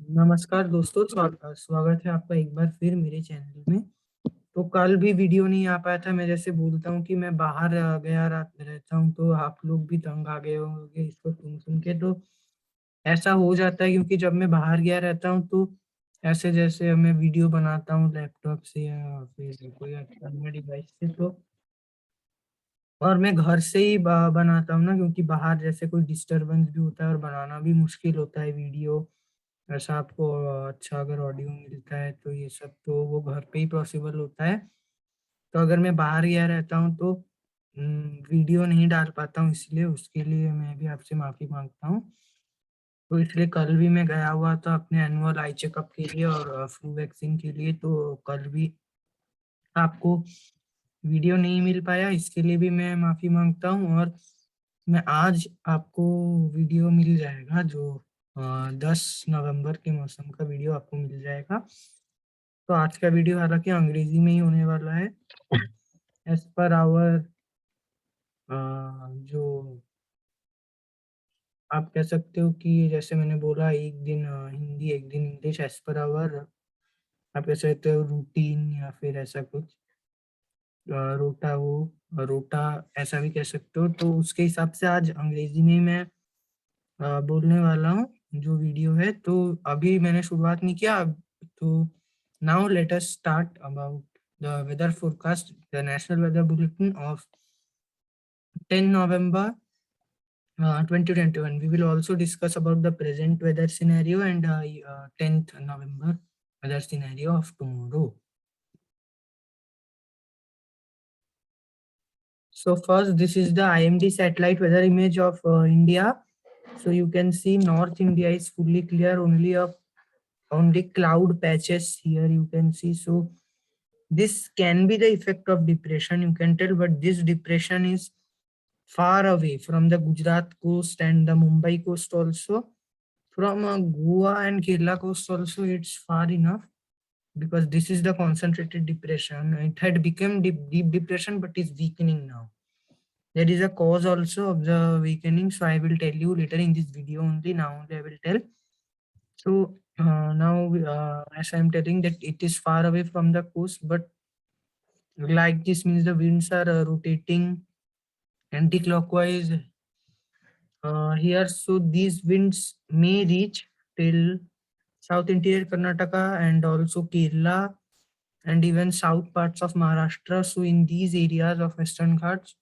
नमस्कार दोस्तों, स्वागत है आपका एक बार फिर मेरे चैनल में। तो कल भी वीडियो नहीं आ पाया था। मैं जैसे बोलता हूँ कि मैं बाहर गया रात में रहता हूँ, तो आप लोग भी तंग आ गए होंगे इसको सुन सुन के। तो ऐसा हो जाता है क्योंकि जब मैं बाहर गया रहता हूँ तो ऐसे जैसे मैं वीडियो बनाता हूँ लैपटॉप से या फिर कोई अन्य डिवाइस से, तो और मैं घर से ही बनाता हूँ ना, क्योंकि बाहर जैसे कोई डिस्टरबेंस भी होता है और बनाना भी मुश्किल होता है वीडियो। ऐसा आपको अच्छा अगर ऑडियो मिलता है तो ये सब तो वो घर पे ही पॉसिबल होता है। तो अगर मैं बाहर गया रहता हूँ तो वीडियो नहीं डाल पाता हूँ, इसलिए उसके लिए मैं भी आपसे माफी मांगता हूँ। तो इसलिए कल भी मैं गया हुआ था अपने एनुअल आई चेकअप के लिए और फ्लू वैक्सीन के लिए, तो कल भी आपको वीडियो नहीं मिल पाया, इसके लिए भी मैं माफी मांगता हूँ। और मैं आज आपको वीडियो मिल जाएगा जो 10 नवंबर के मौसम का वीडियो आपको मिल जाएगा। तो आज का वीडियो हालांकि अंग्रेजी में ही होने वाला है। एज पर आवर जो आप कह सकते हो कि जैसे मैंने बोला, एक दिन हिंदी एक दिन इंग्लिश, एज पर आवर आप कह सकते हो रूटीन, या फिर ऐसा कुछ रोटा हो, रोटा ऐसा भी कह सकते हो। तो उसके हिसाब से आज अंग्रेजी में ही मैं बोलने वाला हूँ जो वीडियो है। तो अभी मैंने शुरुआत नहीं किया। तो now let us start about the weather forecast, the national weather bulletin of 10 November 2021. We will also discuss about the present weather scenario and 10th November weather scenario of tomorrow. So first, this is the IMD satellite weather image of India. So you can see North India is fully clear, only cloud patches here you can see. So this can be the effect of depression, you can tell, but this depression is far away from the Gujarat coast and the Mumbai coast also. From Goa and Kerala coast also, it's far enough, because this is the concentrated depression. It had become deep depression, but is weakening now. There is a cause also of the weakening, so I will tell you later in this video only. Now only I will tell. So now, as I am telling that it is far away from the coast, but like this means the winds are rotating anti-clockwise here. So these winds may reach till South interior Karnataka and also Kerala and even south parts of Maharashtra. So in these areas of Western Ghats,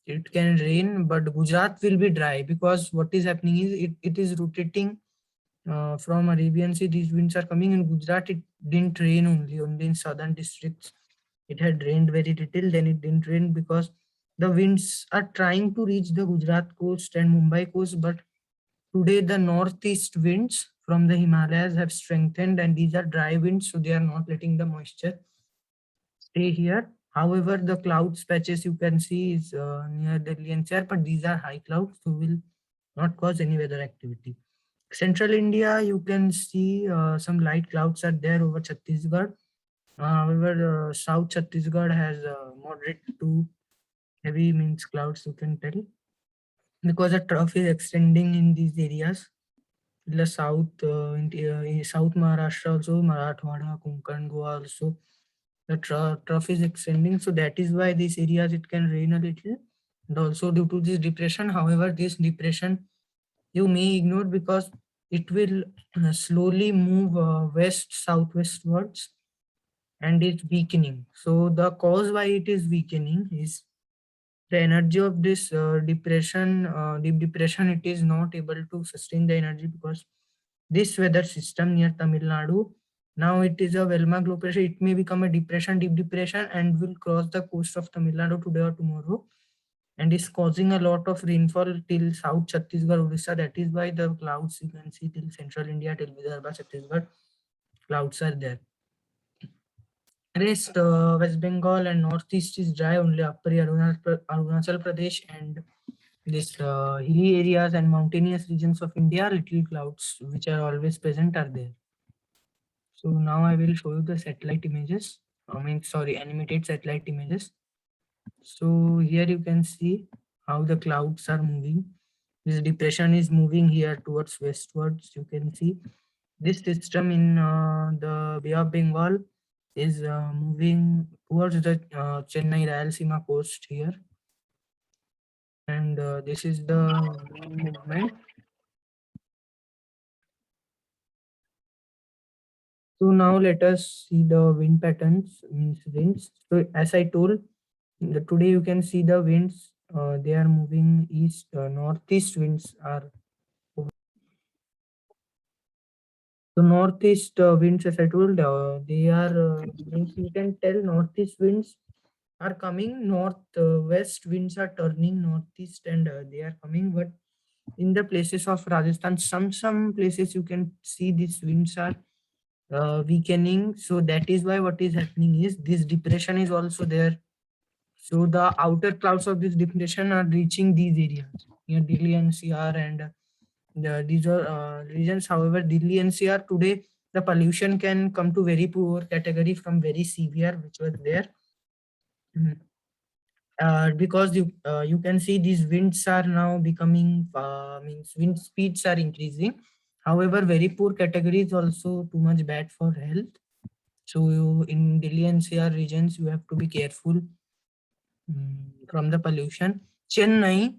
it can rain, but Gujarat will be dry, because what is happening is it is rotating from Arabian Sea. These winds are coming in Gujarat. It didn't rain, only in southern districts. It had rained very little, then it didn't rain because the winds are trying to reach the Gujarat coast and Mumbai coast, but today the northeast winds from the Himalayas have strengthened and these are dry winds, so they are not letting the moisture stay here. However, the clouds patches you can see is near Delhi NCR, but these are high clouds, so will not cause any weather activity. Central India, you can see some light clouds are there over Chhattisgarh. However, South Chhattisgarh has moderate to heavy means clouds, you can tell, because a trough is extending in these areas. The south, in South Maharashtra also, Marathwada, Konkan, Goa also, the trough is extending. So that is why these areas it can rain a little. And also due to this depression, however, this depression you may ignore because it will slowly move west southwestwards and it's weakening. So the cause why it is weakening is the energy of this deep depression. It is not able to sustain the energy because this weather system near Tamil Nadu, now it is a Velma low pressure. It may become a depression, deep depression, and will cross the coast of Tamil Nadu today or tomorrow, and is causing a lot of rainfall till South Chhattisgarh, Odisha. That is why the clouds you can see till central India, till Vidarbha, Chhattisgarh, clouds are there. Rest West Bengal and Northeast is dry. Only upper Arunachal Pradesh and this hilly areas and mountainous regions of India, little clouds which are always present are there. So now I will show you the satellite images. Animated satellite images. So here you can see how the clouds are moving. This depression is moving here towards westwards. You can see this system in the Bay of Bengal is moving towards the Chennai Rayalaseema coast here, and this is the movement. So now let us see the wind patterns, means winds. So as I told, today you can see the winds. They are moving east, northeast winds are. So northeast winds, as I told, they are means you can tell northeast winds are coming. West winds are turning northeast, and they are coming. But in the places of Rajasthan, some places you can see these winds are weakening. So that is why what is happening is this depression is also there. So the outer clouds of this depression are reaching these areas near Delhi NCR, and these are regions. However, Delhi NCR today the pollution can come to very poor category from very severe, which was there. Mhm. Because you can see these winds are now becoming means wind speeds are increasing. However, very poor category is also too much bad for health. So in Delhi NCR regions, you have to be careful from the pollution. Chennai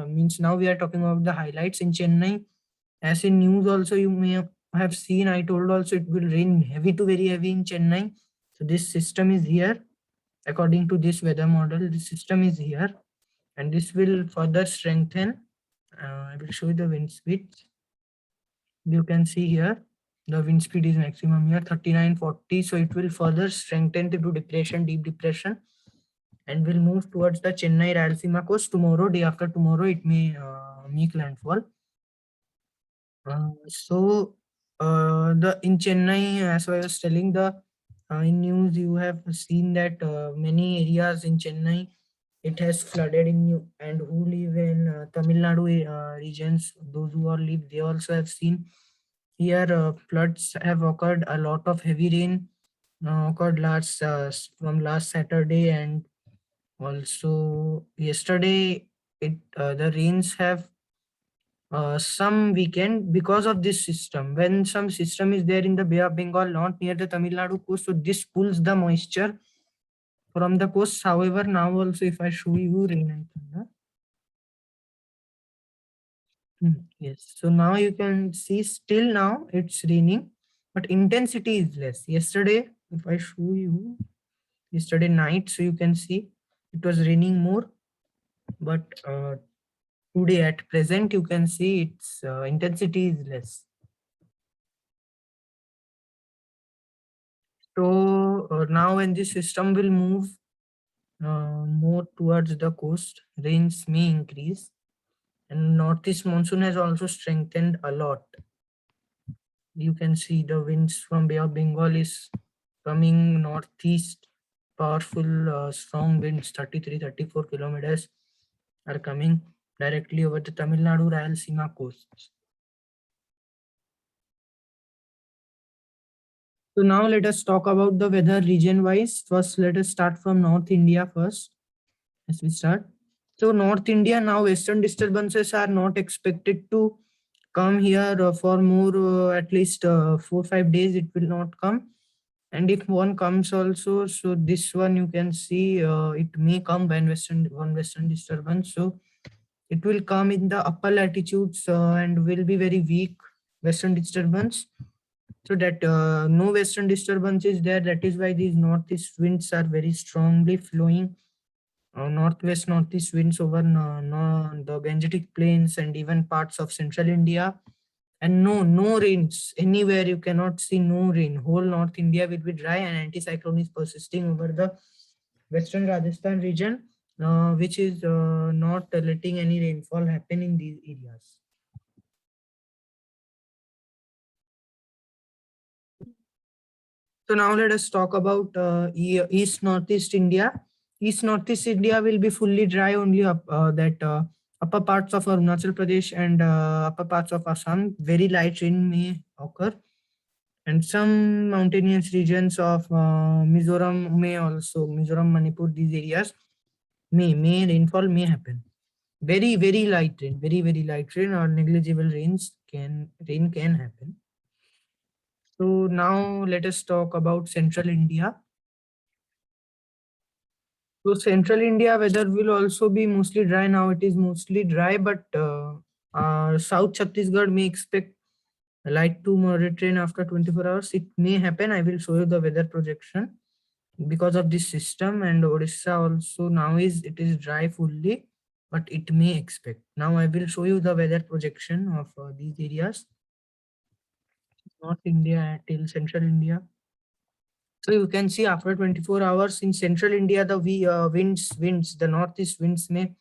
means now we are talking about the highlights in Chennai. As in news also you may have seen, I told also it will rain heavy to very heavy in Chennai. So this system is here. According to this weather model, this system is here, and this will further strengthen. I will show you the wind speed. You can see here the wind speed is maximum here 39-40. So it will further strengthen to depression, deep depression, and will move towards the Chennai Rayalaseema coast. Tomorrow, day after tomorrow, it may make landfall. The in Chennai, as I was telling, the in news you have seen that many areas in Chennai it has flooded in you, and who live in Tamil Nadu regions, those who are live, they also have seen here floods have occurred. A lot of heavy rain occurred from last Saturday, and also yesterday. The rains have some weekend because of this system. When some system is there in the Bay of Bengal, not near the Tamil Nadu coast, so this pulls the moisture from the coast. However, now also if I show you rain and thunder, yes. So now you can see still now it's raining, but intensity is less. Yesterday, if I show you yesterday night, so you can see it was raining more, but today at present you can see its intensity is less. So now when this system will move more towards the coast, rains may increase, and northeast monsoon has also strengthened a lot. You can see the winds from Bay of Bengal is coming northeast, powerful strong winds 33-34 kilometers are coming directly over the Tamil Nadu Rayalaseema coast. So now let us talk about the weather region wise. First, let us start from North India first. As we start. So North India now western disturbances are not expected to come here for more at least 4-5 days. It will not come, and if one comes also, so this one you can see it may come when western disturbance. So it will come in the upper latitudes and will be very weak western disturbance. So that no western disturbance is there. That is why these northeast winds are very strongly flowing northwest northeast winds over the Gangetic plains and even parts of central India, and no rains anywhere. You cannot see no rain. Whole North India will be dry, and anticyclone is persisting over the western Rajasthan region, which is not letting any rainfall happen in these areas. So now let us talk about east northeast India. East northeast India will be fully dry only up that upper parts of Arunachal Pradesh and upper parts of Assam. Very light rain may occur, and some mountainous regions of Mizoram may also Mizoram, Manipur. These areas may rainfall may happen. Very light rain, very light rain or negligible rain can happen. So now let us talk about central India. So central India weather will also be mostly dry. Now it is mostly dry, but South Chhattisgarh may expect light to moderate rain after 24 hours. It may happen. I will show you the weather projection because of this system, and Odisha also now it is dry fully, but it may expect. Now I will show you the weather projection of these areas, North India till central India. So you can see after 24 hours in central India, the winds, the northeast winds may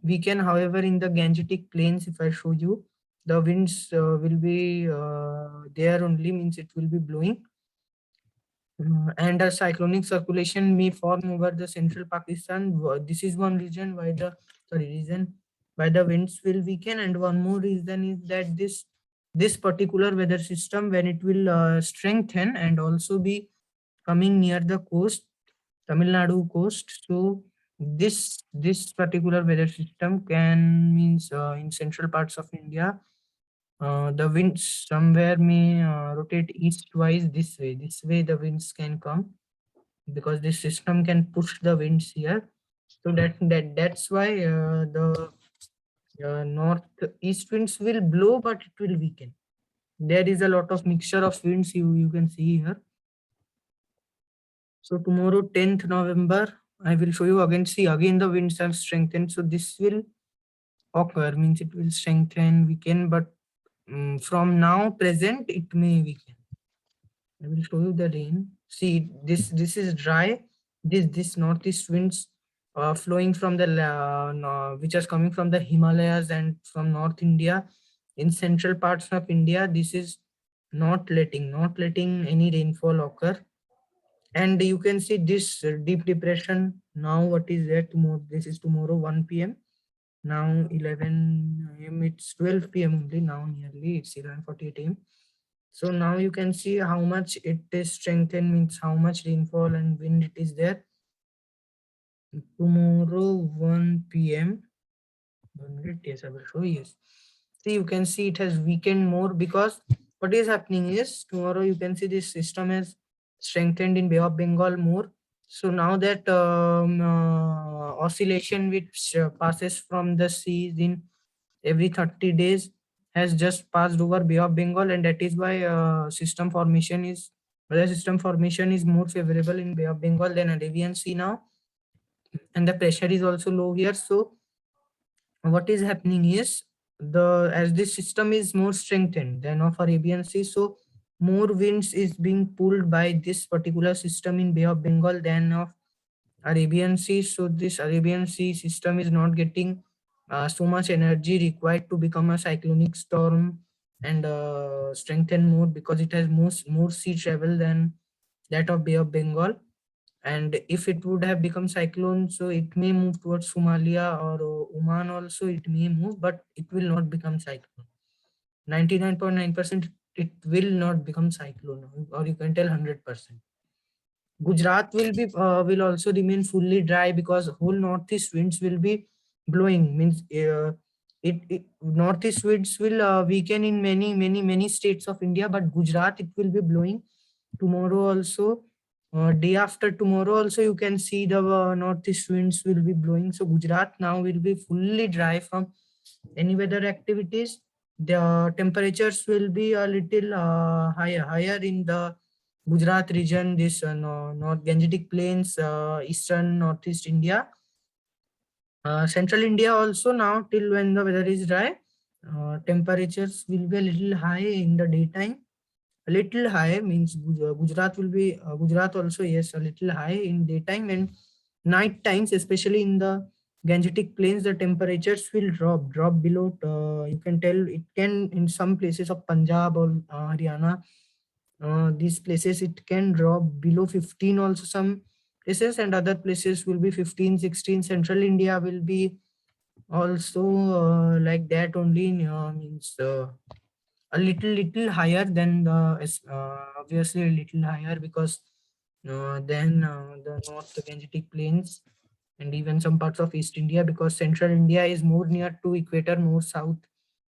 weaken. However, in the Gangetic plains, if I show you, the winds will be there only, means it will be blowing. And a cyclonic circulation may form over the central Pakistan. This is one reason why the winds will weaken. And one more reason is that this particular weather system, when it will strengthen and also be coming near the coast, Tamil Nadu coast. So this particular weather system can means in central parts of India, the winds somewhere may rotate eastwise this way. This way the winds can come because this system can push the winds here. So that's why the northeast winds will blow, but it will weaken. There is a lot of mixture of winds you can see here. So tomorrow, 10th November, I will show you again. See, again the winds have strengthened. So this will occur, means it will strengthen, weaken, but from now present, it may weaken. I will show you the rain. See, this is dry. This northeast winds flowing from the which is coming from the Himalayas and from North India. In central parts of India, this is not letting any rainfall occur. And you can see this deep depression now. What is there tomorrow? This is tomorrow 1 p.m. Now 11 a.m. It's 12 p.m. only now. Nearly it's 11:48 a.m. So now you can see how much it is strengthened, means how much rainfall and wind it is there. Tomorrow 1 p.m. 1 minute, yes, I will show you. Yes. See, you can see it has weakened more because what is happening is tomorrow you can see this system has strengthened in Bay of Bengal more. So now that oscillation which passes from the seas in every 30 days has just passed over Bay of Bengal, and that is why weather system formation is more favorable in Bay of Bengal than Arabian Sea now, and the pressure is also low here. So what is happening is as this system is more strengthened than of Arabian Sea, so more winds is being pulled by this particular system in Bay of Bengal than of Arabian Sea. So this Arabian Sea system is not getting so much energy required to become a cyclonic storm and strengthen more, because it has more sea travel than that of Bay of Bengal. And if it would have become cyclone, so it may move towards Somalia or Oman also, it may move, but it will not become cyclone. 99.9% it will not become cyclone, or you can tell 100%. Gujarat will also remain fully dry because whole northeast winds will be blowing. Means it northeast winds will weaken in many states of India, but Gujarat it will be blowing tomorrow also. Day after tomorrow also you can see the northeast winds will be blowing. So Gujarat now will be fully dry from any weather activities. The temperatures will be a little higher in the Gujarat region, this North Gangetic Plains, eastern northeast India, central India also. Now till when the weather is dry, temperatures will be a little high in the daytime. A little high means Gujarat will be Gujarat also, yes, a little high in daytime, and night times, especially in the Gangetic Plains, the temperatures will drop below. You can tell it can in some places of Punjab or Haryana. These places it can drop below 15 also some places, and other places will be 15, 16. Central India will be also like that only, means a little higher than obviously a little higher because than the North Gangetic Plains and even some parts of East India, because Central India is more near to equator, more south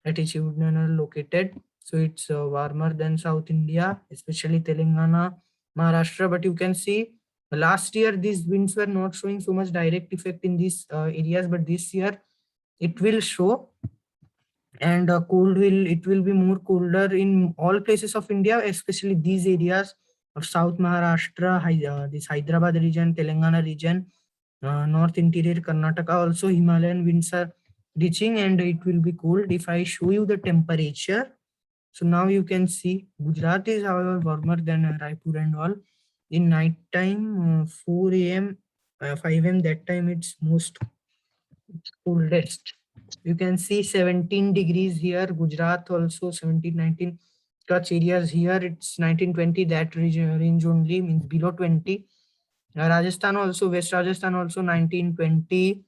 latitudinal located. So it's warmer than South India, especially Telangana, Maharashtra. But you can see last year these winds were not showing so much direct effect in these areas, but this year it will show. And it will be more colder in all places of India, especially these areas of South Maharashtra, this Hyderabad region, Telangana region, North Interior Karnataka. Also Himalayan winds are reaching, and it will be cold. If I show you the temperature, so now you can see Gujarat is however warmer than Raipur and all. In night time, 4 a.m., 5 a.m. that time it's most coldest. You can see 17 degrees here. Gujarat also 17, 19. Kutch areas here it's 19, 20. That range only, means below 20. Rajasthan also, West Rajasthan also 19, 20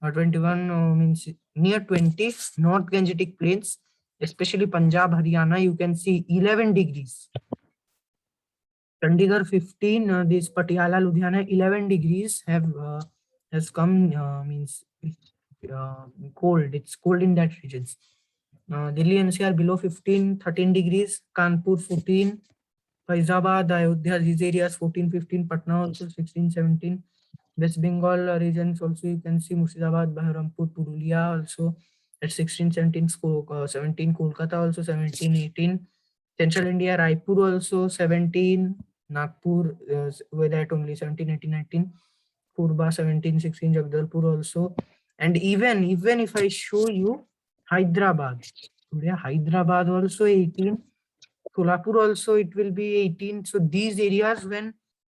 or 21, means near 20. North Gangetic Plains, especially Punjab, Haryana, you can see 11 degrees. Chandigarh 15, this Patiala, Ludhiana 11 degrees have has come, means cold. It's cold in that regions. Delhi NCR below 15, 13 degrees. Kanpur 14, Faizabad, Ayodhya, these areas 14, 15. Patna also 16, 17. West Bengal regions also you can see Murshidabad, Baharampur, Purulia also at 16, 17. 17. Kolkata also 17, 18. Central India, Raipur also 17. Nagpur with that only 17, 18, 19. Purba 17, 16. Jagdalpur also. And even if I show you Hyderabad, today Hyderabad also 18. Solapur also it will be 18. So these areas, when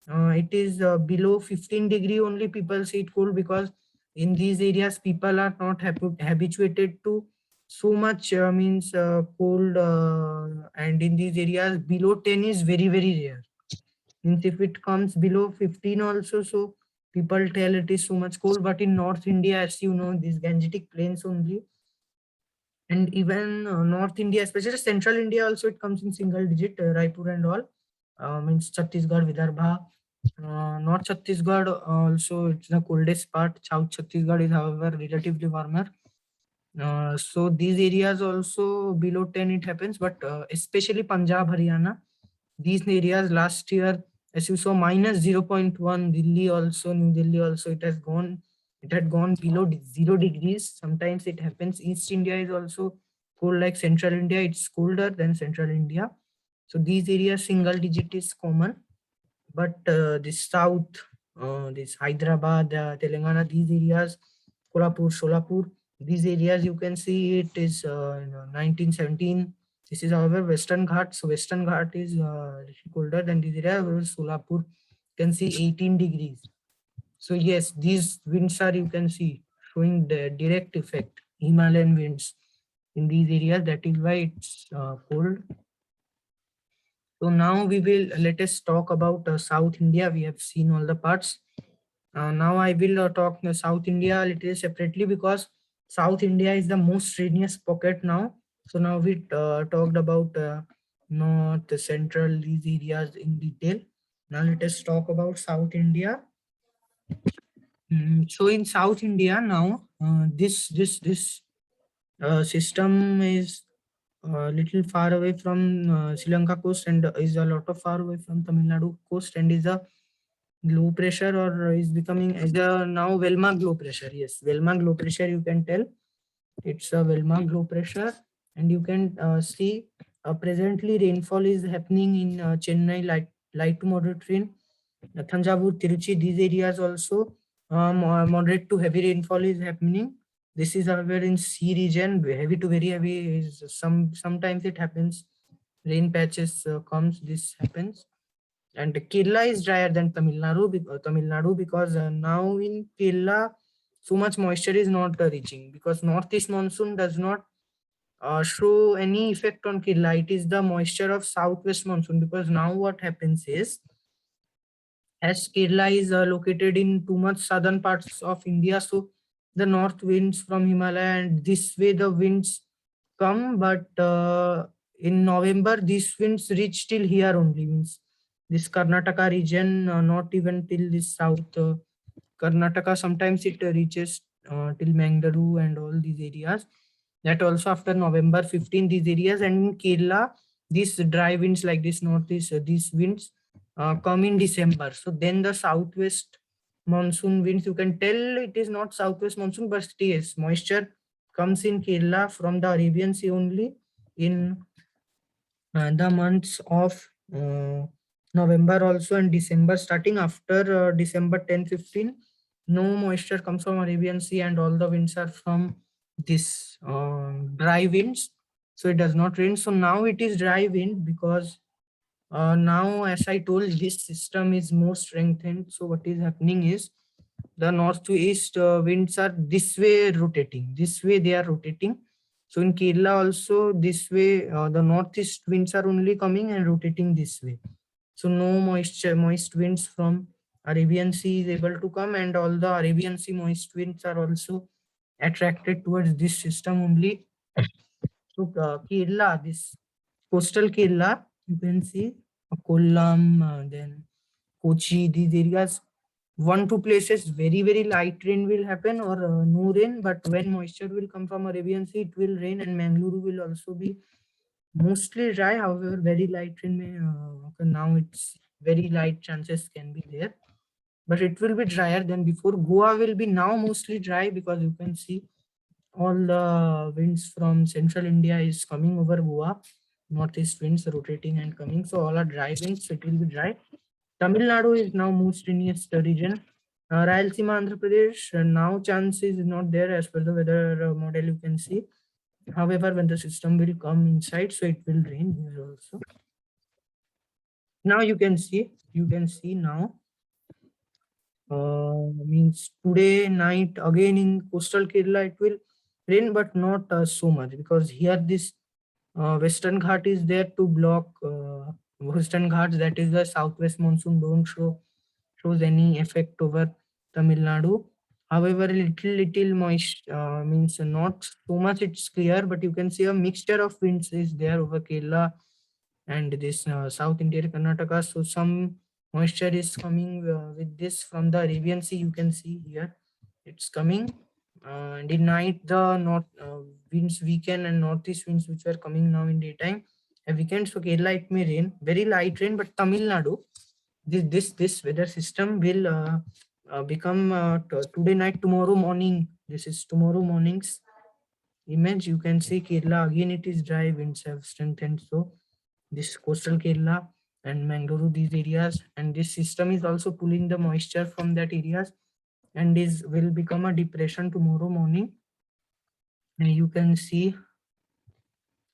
it is below 15 degree only, people say it cold, because in these areas people are not habituated to so much, means cold, and in these areas below 10 is very rare. Means if it comes below 15 also, so people tell it is so much cold. But in North India, as you know, these Gangetic Plains only, and even North India, especially Central India also, it comes in single digit, Raipur and all, means Chhattisgarh, Vidarbha. North Chhattisgarh also, it's the coldest part. South Chhattisgarh is however relatively warmer. So these areas also below 10 it happens, but especially Punjab, Haryana, these areas last year, as you saw, minus 0.1. Delhi also, New Delhi also, it had gone below 0 degrees. Sometimes it happens. East India is also cold, like Central India, it's colder than Central India. So these areas single digit is common. But this south, this Hyderabad, Telangana, these areas, Kolhapur, Solapur, these areas you can see it is 19, 17. This is however Western Ghat. So Western Ghat is colder than this area. Whereas Solapur, you can see 18 degrees. So yes, these winds are, you can see, showing the direct effect, Himalayan winds in these areas. That is why it's cold. So now let us talk about South India. We have seen all the parts. Now I will talk South India a little separately, because South India is the most rainiest pocket now. So now we talked about North, Central, these areas in detail. Now let us talk about South India. So in South India now, this system is a little far away from Sri Lanka coast, and is a lot of far away from Tamil Nadu coast, and is a low pressure, or is becoming as a now Velma low pressure. Yes, Velma low pressure, you can tell it's a Velma low pressure. And you can see presently rainfall is happening in Chennai, light to moderate rain. Thanjavur, Tiruchi, these areas also moderate to heavy rainfall is happening. This is however in sea region, heavy to very heavy is sometimes it happens. Rain patches comes, this happens. And Kerala is drier than Tamil Nadu, because now in Kerala so much moisture is not reaching, because northeast monsoon does not show any effect on Kerala. It is the moisture of southwest monsoon, because now what happens is, as Kerala is located in too much southern parts of India, so the north winds from Himalaya, and this way the winds come. But in November, these winds reach till here only, means this Karnataka region, not even till this south. Karnataka, sometimes it reaches till Mangaluru and all these areas. That also after November 15, these areas, and in Kerala, these dry winds like this northeast, these winds come in December. So then the southwest monsoon winds, you can tell it is not southwest monsoon, but yes, moisture comes in Kerala from the Arabian Sea only in the months of November also and December. Starting after December 10, 15, no moisture comes from Arabian Sea and all the winds are from this dry winds. So it does not rain. So now it is dry wind because now, as I told, this system is more strengthened. So what is happening is the north to east winds are this way rotating. This way they are rotating. So in Kerala also this way the northeast winds are only coming and rotating this way. So no moist winds from Arabian Sea is able to come, and all the Arabian Sea moist winds are also attracted towards this system only. So Kerala, this coastal Kerala, you can see Kollam, then Kochi, these areas, one two places very light rain will happen or no rain, but when moisture will come from Arabian Sea, it will rain, and Mangaluru will also be mostly dry. However, very light rain may occur. Now it's very light chances can be there, but it will be drier than before. Goa will be now mostly dry because you can see all the winds from central India is coming over Goa, northeast winds rotating and coming. So all are dry winds, so it will be dry. Tamil Nadu is now most rainiest region. Rayalaseema, Andhra Pradesh, now chance is not there as per the weather model you can see. However, when the system will come inside, so it will rain here also. Now you can see now means today night again in coastal Kerala it will rain, but not so much because here this Western Ghat is there to block Western Ghats, that is the southwest monsoon don't shows any effect over Tamil Nadu. However, little moist means not so much it's clear, but you can see a mixture of winds is there over Kerala and this South India Karnataka. So some moisture is coming with this from the Arabian Sea. You can see here it's coming. And in night the north winds weaken and northeast winds which are coming now in daytime have weakened. So Kerala it may rain, very light rain, but Tamil Nadu this weather system will become today night, tomorrow morning. This is tomorrow morning's image. You can see Kerala again it is dry, winds have strengthened. So this coastal Kerala and Mangaluru, these areas, and this system is also pulling the moisture from that areas and is will become a depression tomorrow morning. And you can see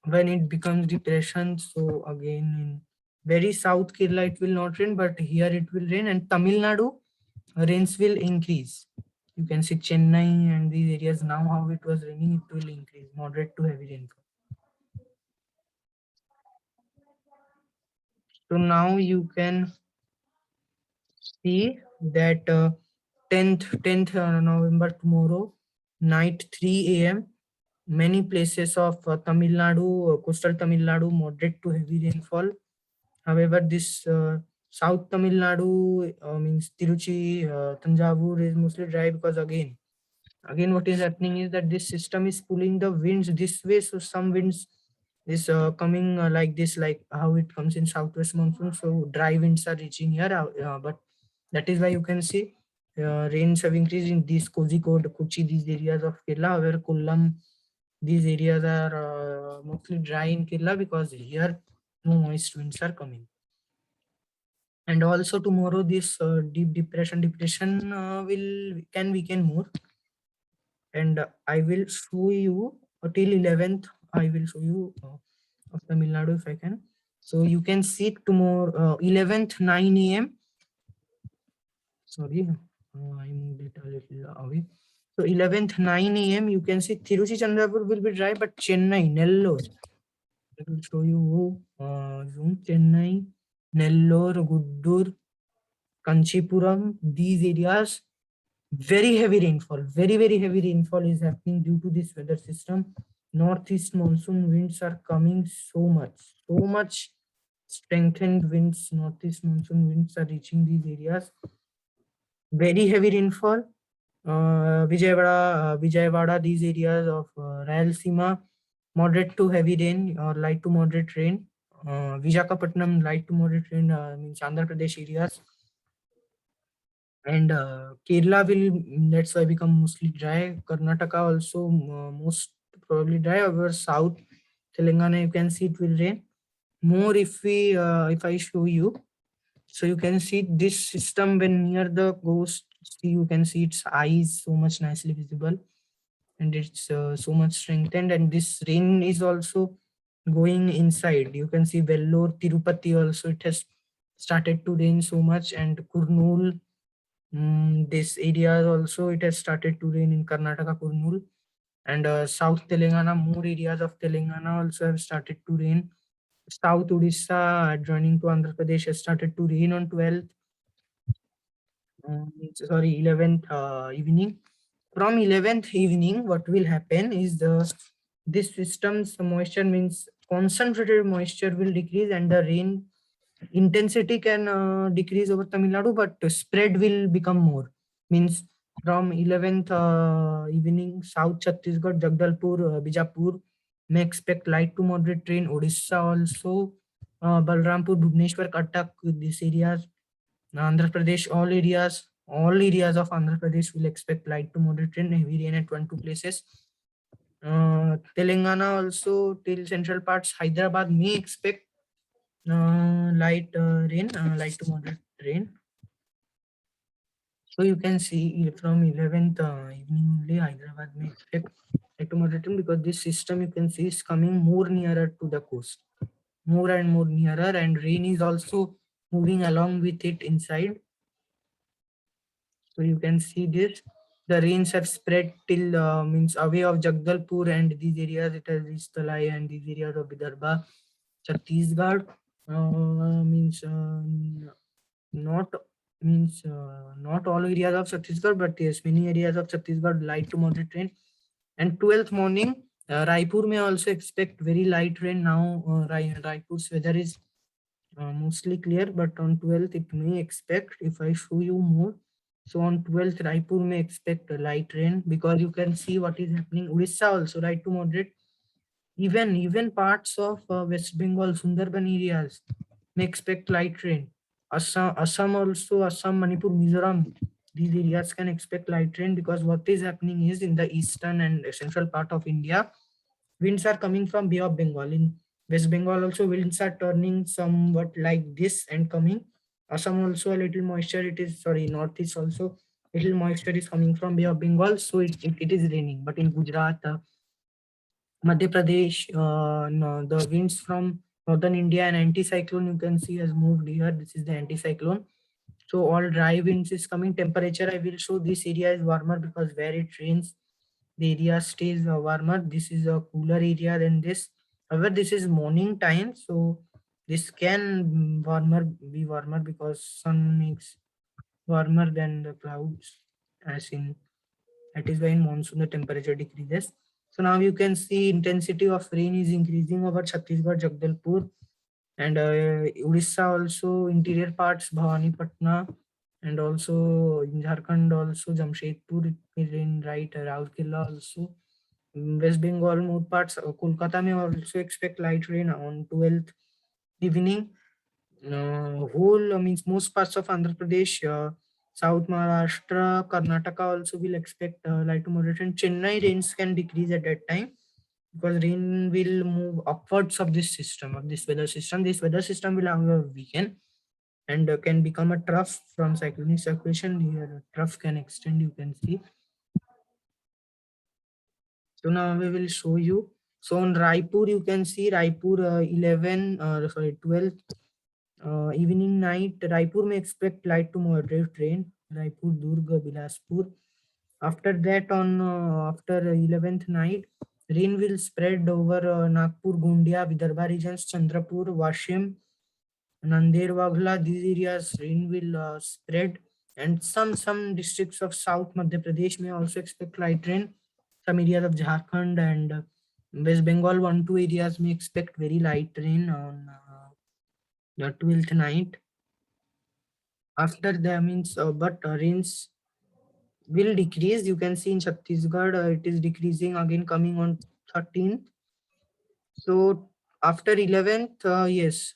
when it becomes depression. So again in very south Kerala it will not rain, but here it will rain, and Tamil Nadu rains will increase. You can see Chennai and these areas now how it was raining, it will increase moderate to heavy rainfall. So now you can see that 10th November tomorrow night 3 a.m. many places of Tamil Nadu, coastal Tamil Nadu, moderate to heavy rainfall. However, this South Tamil Nadu means Tiruchi, Tanjavur is mostly dry because again what is happening is that this system is pulling the winds this way. So some winds is coming like this, like how it comes in southwest monsoon. So dry winds are reaching here, but that is why you can see rains have increased in these Kozhikode, Kochi, these areas of Kerala, where Kollam, these areas are mostly dry in Kerala because here no moist winds are coming. And also tomorrow this deep depression will can weaken more, and I will show you till 11th. I will show you of Tamil Nadu if I can. So you can see tomorrow 11th 9 a.m. Sorry, I moved it a little away. So 11th 9 a.m. you can see Tiruchichandrapur will be dry, but Chennai, Nellore. I will show you zoom Chennai, Nellore, Guddur, Kanchipuram, these areas. Very heavy rainfall, very heavy rainfall is happening due to this weather system. Northeast monsoon winds are coming so much strengthened winds. Northeast monsoon winds are reaching these areas. Very heavy rainfall. Vijayawada, these areas of Rayalaseema, moderate to heavy rain or light to moderate rain. Visakhapatnam, light to moderate rain, means Andhra Pradesh areas. And Kerala will, that's why, become mostly dry. Karnataka also most probably dry. Over south Telangana, you can see it will rain more if I show you. So you can see this system when near the coast. See, you can see its eyes so much nicely visible, and it's so much strengthened. And this rain is also going inside. You can see Vellore, Tirupati also. It has started to rain so much, and Kurnool. This area also it has started to rain in Karnataka, Kurnool, and South Telangana. More areas of Telangana also have started to rain. South Odisha adjoining to Andhra Pradesh has started to rain on 12th, 11th evening. From 11th evening, what will happen is this system's moisture, means concentrated moisture, will decrease, and the rain intensity can decrease over Tamil Nadu, but spread will become more. Means from 11th evening, South Chhattisgarh, Jagdalpur, Bijapur may expect light to moderate rain. Odisha also, Balrampur, Bhubaneswar, Cuttack, these areas, Andhra Pradesh, all areas of Andhra Pradesh will expect light to moderate rain, heavy rain at 1 2 places. Telangana also till central parts, Hyderabad may expect light rain, light to moderate rain. So you can see from 11th evening only, Hyderabad may expect light to moderate rain, because this system you can see is coming more nearer to the coast, more and more nearer, and rain is also moving along with it inside. So you can see this. The rains have spread till means away of Jagdalpur and these areas. It has reached Talai and these areas of Vidarbha, Chhattisgarh. Means not not all areas of Chhattisgarh, but yes, many areas of Chhattisgarh light to moderate rain. And 12th morning, Raipur may also expect very light rain. Now Raipur's weather is mostly clear, but on 12th it may expect, if I show you more. So on 12th, Raipur may expect a light rain, because you can see what is happening. Odisha also light to moderate. Even parts of West Bengal, Sundarban areas may expect light rain. Assam also, Assam, Manipur, Mizoram, these areas can expect light rain, because what is happening is in the eastern and central part of India, winds are coming from Bay of Bengal. In West Bengal also, winds are turning somewhat like this and coming. Assam also a little moisture. It is, sorry, northeast also little moisture is coming from Bay of Bengal, so it is raining. But in Gujarat, Madhya Pradesh, no, the winds from northern India and anticyclone you can see has moved here. This is the anticyclone. So all dry winds is coming. Temperature I will show. This area is warmer because where it rains, the area stays warmer. This is a cooler area than this. However, this is morning time, so this can be warmer because sun makes warmer than the clouds, as in that is why in monsoon the temperature decreases. So now you can see intensity of rain is increasing over Chhattisgarh, Jagdalpur, and Odisha also, interior parts, Bhavani Patna, and also in Jharkhand also, Jamshedpur it may rain, right, Raurkela also. West Bengal, more parts, Kolkata may also expect light rain on 12th evening. Whole means most parts of Andhra Pradesh, South Maharashtra, Karnataka also will expect light to moderate rain. Chennai rains can decrease at that time, because rain will move upwards of this system, of this weather system. This weather system will have a weaken and can become a trough from cyclonic circulation. Here, trough can extend, you can see. So now we will show you. So on Raipur, you can see Raipur 12th evening night. Raipur may expect light to moderate rain. Raipur, Durg, Bilaspur. After that, on after 11th night, rain will spread over Nagpur, Gondia, Vidarbha regions, Chandrapur, Washim, Nandir, Waghla. These areas rain will spread, and some districts of South Madhya Pradesh may also expect light rain. Some areas of Jharkhand and West Bengal, 1 2 areas may expect very light rain on the 12th night. After that means, but rains will decrease. You can see in Chhattisgarh, it is decreasing again, coming on 13th. So after 11th, yes,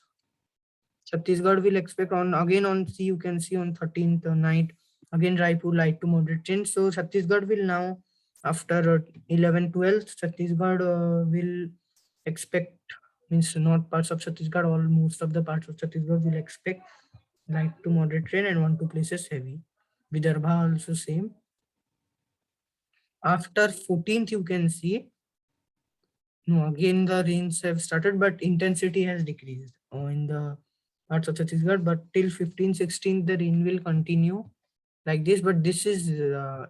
Chhattisgarh will expect on again on C. You can see on 13th night again Raipur light to moderate change. So Chhattisgarh will now after 11, 12th, Chhattisgarh will expect, means not parts of Chhattisgarh, all most of the parts of Chhattisgarh will expect light to moderate rain, and one two places heavy. Vidarbha also same. After 14th, you can see, no, again the rains have started, but intensity has decreased in the parts of Chhattisgarh. But till 15, 16, the rain will continue like this. But this is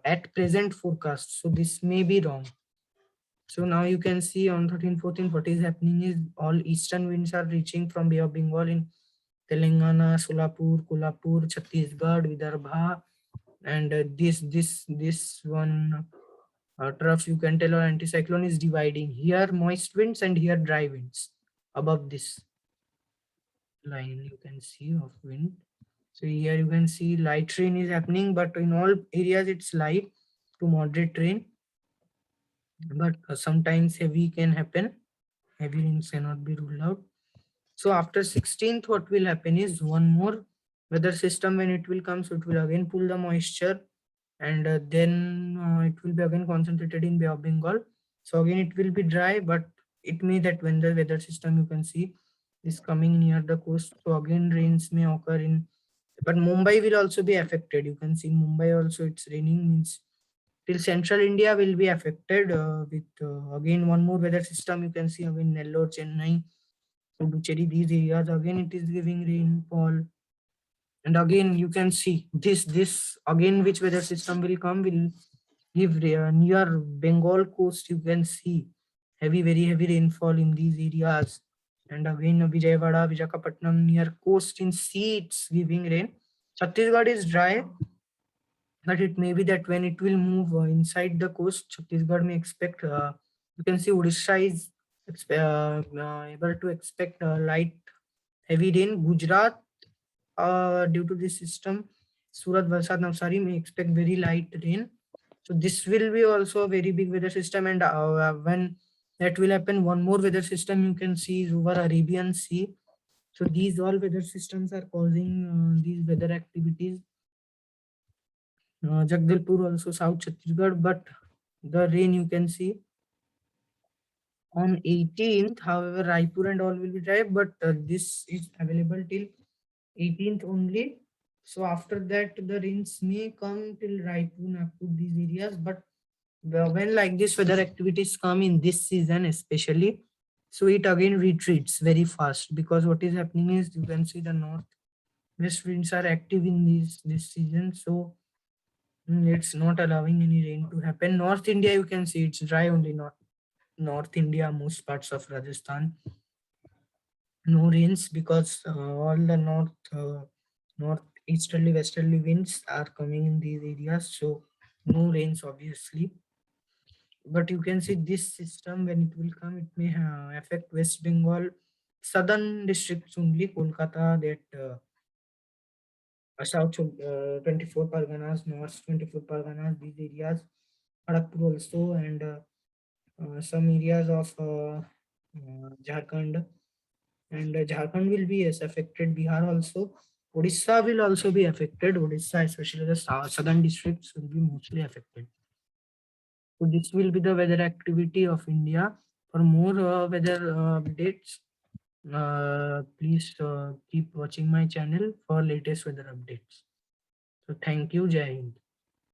at present forecast, so this may be wrong. So now you can see on 13, 14, what is happening is all eastern winds are reaching from Bay of Bengal in Telangana, Solapur, Kolhapur, Chhattisgarh, Vidarbha, and this one trough, you can tell, or anticyclone is dividing here moist winds and here dry winds above this line. You can see of wind. So here you can see light rain is happening, but in all areas it's light to moderate rain, but sometimes heavy can happen. Heavy rains cannot be ruled out. So after 16th, what will happen is one more weather system when it will come. So it will again pull the moisture, and then it will be again concentrated in Bay of Bengal. So again it will be dry, but it may that when the weather system, you can see, is coming near the coast, so again rains may occur in, but Mumbai will also be affected. You can see Mumbai also it's raining, means till central India will be affected with again one more weather system. You can see again Nellore, Chennai, Puducherry, these areas again it is giving rainfall. And again you can see this again which weather system will come will give near Bengal coast. You can see heavy, very heavy rainfall in these areas. And again Vijayawada, Visakhapatnam near coast in sea it's giving rain. Chhattisgarh is dry, but it may be that when it will move inside the coast, Chhattisgarh may expect, you can see Odisha is able to expect light heavy rain. Gujarat, due to this system, Surat, Valsad, Navsari may expect very light rain. So this will be also a very big weather system, and when that will happen, one more weather system you can see is over Arabian Sea. So these all weather systems are causing these weather activities. Jagdalpur also South Chhattisgarh, but the rain you can see on 18th. However, Raipur and all will be dry, but this is available till 18th only. So after that, the rains may come till Raipur, Nagpur, these areas. But when like this weather activities come in this season, especially, so it again retreats very fast, because what is happening is you can see the northwest winds are active in this season. So it's not allowing any rain to happen. North India, you can see it's dry only. Not North India, most parts of Rajasthan, no rains, because all the north easterly westerly winds are coming in these areas, so no rains obviously. But you can see this system when it will come, it may affect West Bengal, southern districts only, Kolkata, that south 24 Parganas, north 24 Parganas, these areas, Kharagpur also, and some areas of Jharkhand. And Jharkhand will be, yes, affected. Bihar also. Odisha will also be affected. Odisha, especially the southern districts, will be mostly affected. So this will be the weather activity of India. For more weather updates, please keep watching my channel for latest weather updates. So thank you, Jai Hind.